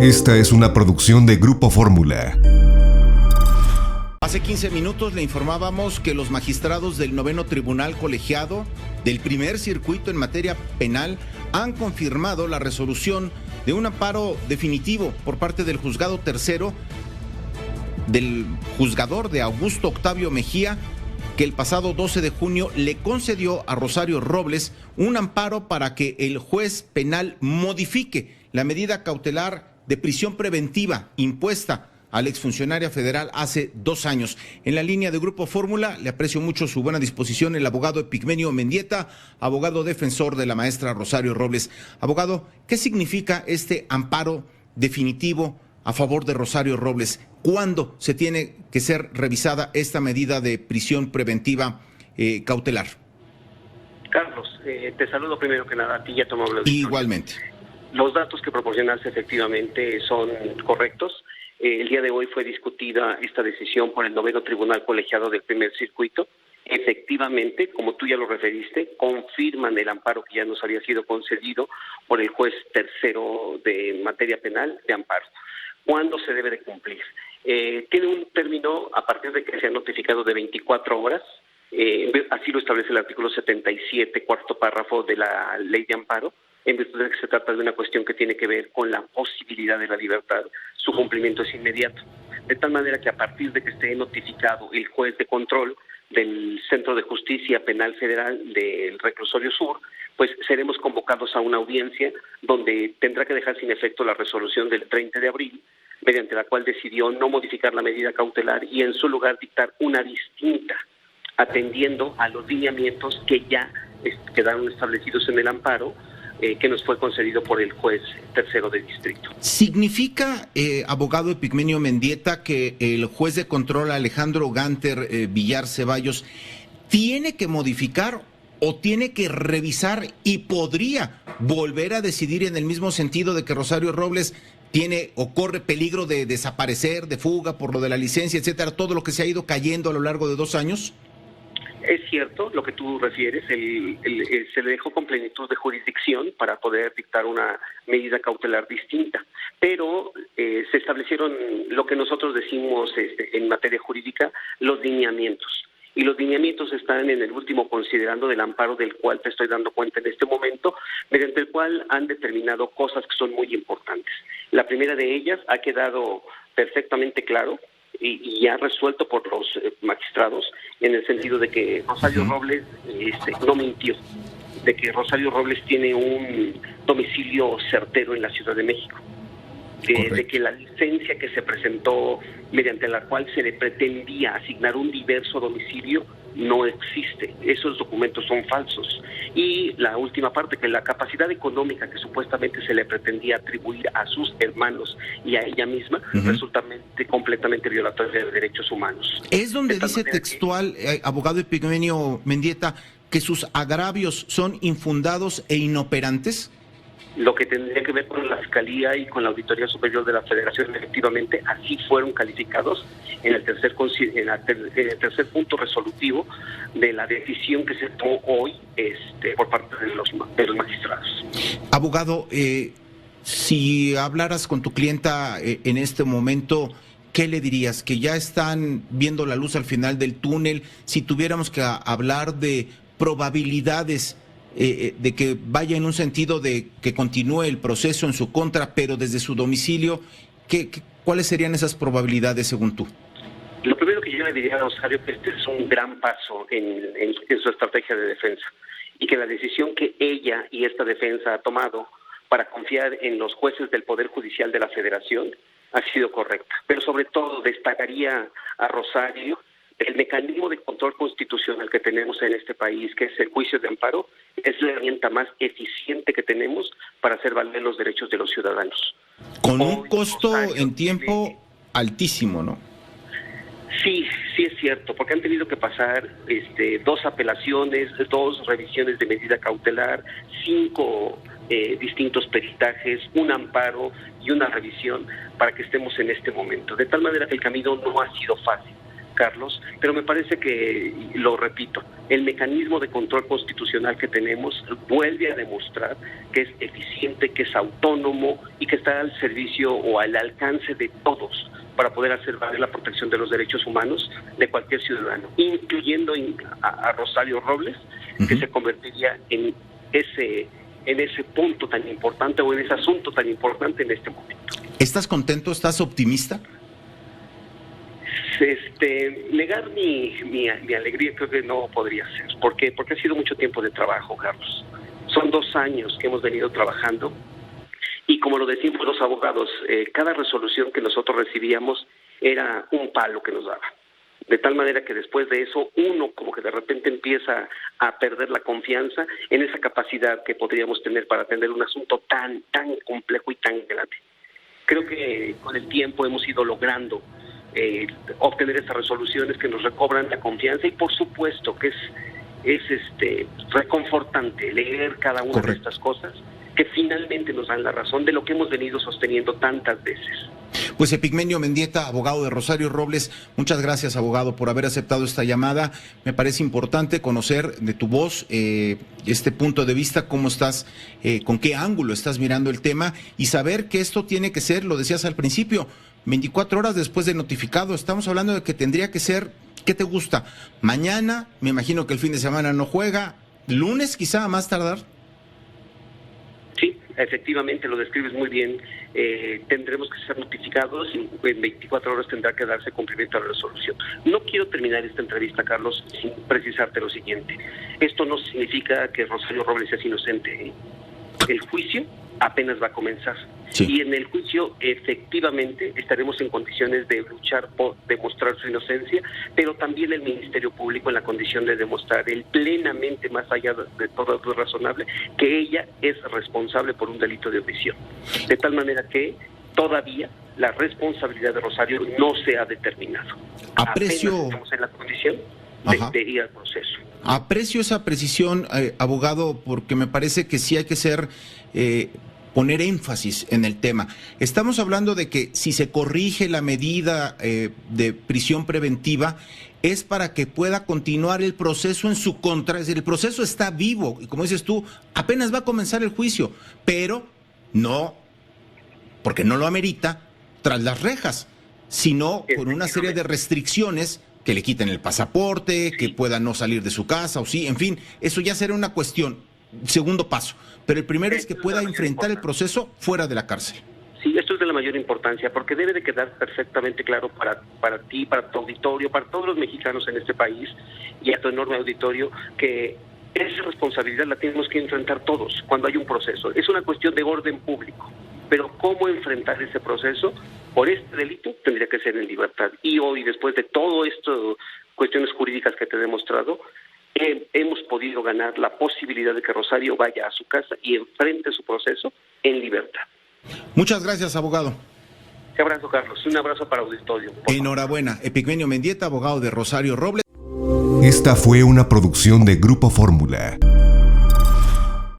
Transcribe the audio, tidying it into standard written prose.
Esta es una producción de Grupo Fórmula. Hace 15 minutos le informábamos que los magistrados del 9º Tribunal Colegiado del Primer Circuito en materia penal han confirmado la resolución de un amparo definitivo por parte del juzgado tercero del juzgador de Augusto Octavio Mejía, que el pasado 12 de junio le concedió a Rosario Robles un amparo para que el juez penal modifique la medida cautelar de prisión preventiva impuesta a la exfuncionaria federal hace 2 años. En la línea de Grupo Fórmula, le aprecio mucho su buena disposición, el abogado Epigmenio Mendieta, abogado defensor de la maestra Rosario Robles. Abogado, ¿qué significa este amparo definitivo a favor de Rosario Robles? ¿Cuándo se tiene que ser revisada esta medida de prisión preventiva cautelar? Carlos, te saludo primero que nada a ti y a tu amable auditorio. Igualmente. Los datos que proporcionaste efectivamente son correctos. El día de hoy fue discutida esta decisión por el 9º Tribunal Colegiado del Primer Circuito. Efectivamente, como tú ya lo referiste, confirman el amparo que ya nos había sido concedido por el juez tercero de materia penal de amparo. ¿Cuándo se debe de cumplir? Tiene un término a partir de que sea notificado de 24 horas. Así lo establece el artículo 77, cuarto párrafo de la ley de amparo, en virtud de que se trata de una cuestión que tiene que ver con la posibilidad de la libertad. Su cumplimiento es inmediato, de tal manera que a partir de que esté notificado el juez de control del Centro de Justicia Penal Federal del Reclusorio Sur, pues seremos convocados a una audiencia donde tendrá que dejar sin efecto la resolución del 30 de abril, mediante la cual decidió no modificar la medida cautelar y en su lugar dictar una distinta, atendiendo a los lineamientos que ya quedaron establecidos en el amparo, que nos fue concedido por el juez tercero de distrito. ¿Significa, abogado Epigmenio Mendieta, que el juez de control Alejandro Ganter Villar Ceballos tiene que modificar o tiene que revisar y podría volver a decidir en el mismo sentido de que Rosario Robles tiene o corre peligro de desaparecer, de fuga por lo de la licencia, etcétera, todo lo que se ha ido cayendo a lo largo de 2 años? Es cierto lo que tú refieres, se le dejó con plenitud de jurisdicción para poder dictar una medida cautelar distinta, pero se establecieron lo que nosotros decimos en materia jurídica, los lineamientos. Y los lineamientos están en el último considerando del amparo del cual te estoy dando cuenta en este momento, mediante el cual han determinado cosas que son muy importantes. La primera de ellas ha quedado perfectamente claro y ya resuelto por los magistrados, en el sentido de que Rosario Robles no mintió, de que Rosario Robles tiene un domicilio certero en la Ciudad de México, de que la licencia que se presentó, mediante la cual se le pretendía asignar un diverso domicilio, no existe. Esos documentos son falsos. Y la última parte, que la capacidad económica que supuestamente se le pretendía atribuir a sus hermanos y a ella misma, resulta completamente violatoria de derechos humanos. Es donde dice textual, abogado Epigmenio Mendieta, que sus agravios son infundados e inoperantes. Lo que tendría que ver con la Fiscalía y con la Auditoría Superior de la Federación, efectivamente, así fueron calificados en el tercer punto resolutivo de la decisión que se tomó hoy por parte de los magistrados. Abogado, si hablaras con tu clienta en este momento, ¿qué le dirías? ¿Que ya están viendo la luz al final del túnel? Si tuviéramos que hablar de probabilidades de que vaya en un sentido de que continúe el proceso en su contra, pero desde su domicilio, ¿cuáles serían esas probabilidades según tú? Lo primero que yo le diría a Rosario es que este es un gran paso en su estrategia de defensa, y que la decisión que ella y esta defensa ha tomado para confiar en los jueces del Poder Judicial de la Federación ha sido correcta. Pero sobre todo destacaría a Rosario el mecanismo de control constitucional que tenemos en este país, que es el juicio de amparo, es la herramienta más eficiente que tenemos para hacer valer los derechos de los ciudadanos. Con un costo en tiempo altísimo, ¿no? Sí es cierto, porque han tenido que pasar 2 apelaciones, 2 revisiones de medida cautelar, 5 distintos peritajes, un amparo y una revisión para que estemos en este momento. De tal manera que el camino no ha sido fácil. Carlos, pero me parece que, lo repito, el mecanismo de control constitucional que tenemos vuelve a demostrar que es eficiente, que es autónomo y que está al servicio o al alcance de todos para poder hacer valer la protección de los derechos humanos de cualquier ciudadano, incluyendo a Rosario Robles, que se convertiría en ese punto tan importante o en ese asunto tan importante en este momento. ¿Estás contento? ¿Estás optimista? Negar mi alegría creo que no podría ser. ¿Por qué? Porque ha sido mucho tiempo de trabajo, Carlos. Son 2 años que hemos venido trabajando y como lo decimos los abogados, cada resolución que nosotros recibíamos era un palo que nos daba. De tal manera que después de eso uno como que de repente empieza a perder la confianza en esa capacidad que podríamos tener para atender un asunto tan complejo y tan grande. Creo que con el tiempo hemos ido logrando obtener estas resoluciones que nos recobran la confianza y por supuesto que es reconfortante leer cada una de estas cosas que finalmente nos dan la razón de lo que hemos venido sosteniendo tantas veces. Pues Epigmenio Mendieta, abogado de Rosario Robles, muchas gracias, abogado, por haber aceptado esta llamada. Me parece importante conocer de tu voz este punto de vista, cómo estás, con qué ángulo estás mirando el tema y saber que esto tiene que ser, lo decías al principio, 24 horas después de notificado. Estamos hablando de que tendría que ser, ¿qué te gusta? Mañana, me imagino que el fin de semana no juega, lunes quizá a más tardar. Sí, efectivamente lo describes muy bien. Tendremos que ser notificados y en 24 horas tendrá que darse cumplimiento a la resolución. No quiero terminar esta entrevista, Carlos, sin precisarte lo siguiente. Esto no significa que Rosario Robles sea inocente, ¿eh? El juicio apenas va a comenzar. Sí. Y en el juicio efectivamente estaremos en condiciones de luchar por demostrar su inocencia, pero también el Ministerio Público en la condición de demostrar plenamente, más allá de todo lo razonable, que ella es responsable por un delito de omisión. De tal manera que todavía la responsabilidad de Rosario no se ha determinado. Aprecio. Apenas estamos en la condición de ir al proceso. Aprecio esa precisión, abogado, porque me parece que sí hay que ser... poner énfasis en el tema. Estamos hablando de que si se corrige la medida de prisión preventiva es para que pueda continuar el proceso en su contra. Es decir, el proceso está vivo y como dices tú, apenas va a comenzar el juicio, pero no, porque no lo amerita tras las rejas, sino con una serie de restricciones que le quiten el pasaporte, que pueda no salir de su casa o sí, en fin, eso ya será una cuestión, segundo paso. Pero el primero es que pueda enfrentar el proceso fuera de la cárcel. Sí, esto es de la mayor importancia, porque debe de quedar perfectamente claro para ti, para tu auditorio, para todos los mexicanos en este país y a tu enorme auditorio, que esa responsabilidad la tenemos que enfrentar todos cuando hay un proceso. Es una cuestión de orden público, pero cómo enfrentar ese proceso por este delito tendría que ser en libertad. Y hoy, después de todo esto, cuestiones jurídicas que te he demostrado, hemos podido ganar la posibilidad de que Rosario vaya a su casa y enfrente su proceso en libertad. Muchas gracias, abogado. Un abrazo, Carlos. Un abrazo para el auditorio. Enhorabuena. Epigmenio Mendieta, abogado de Rosario Robles. Esta fue una producción de Grupo Fórmula.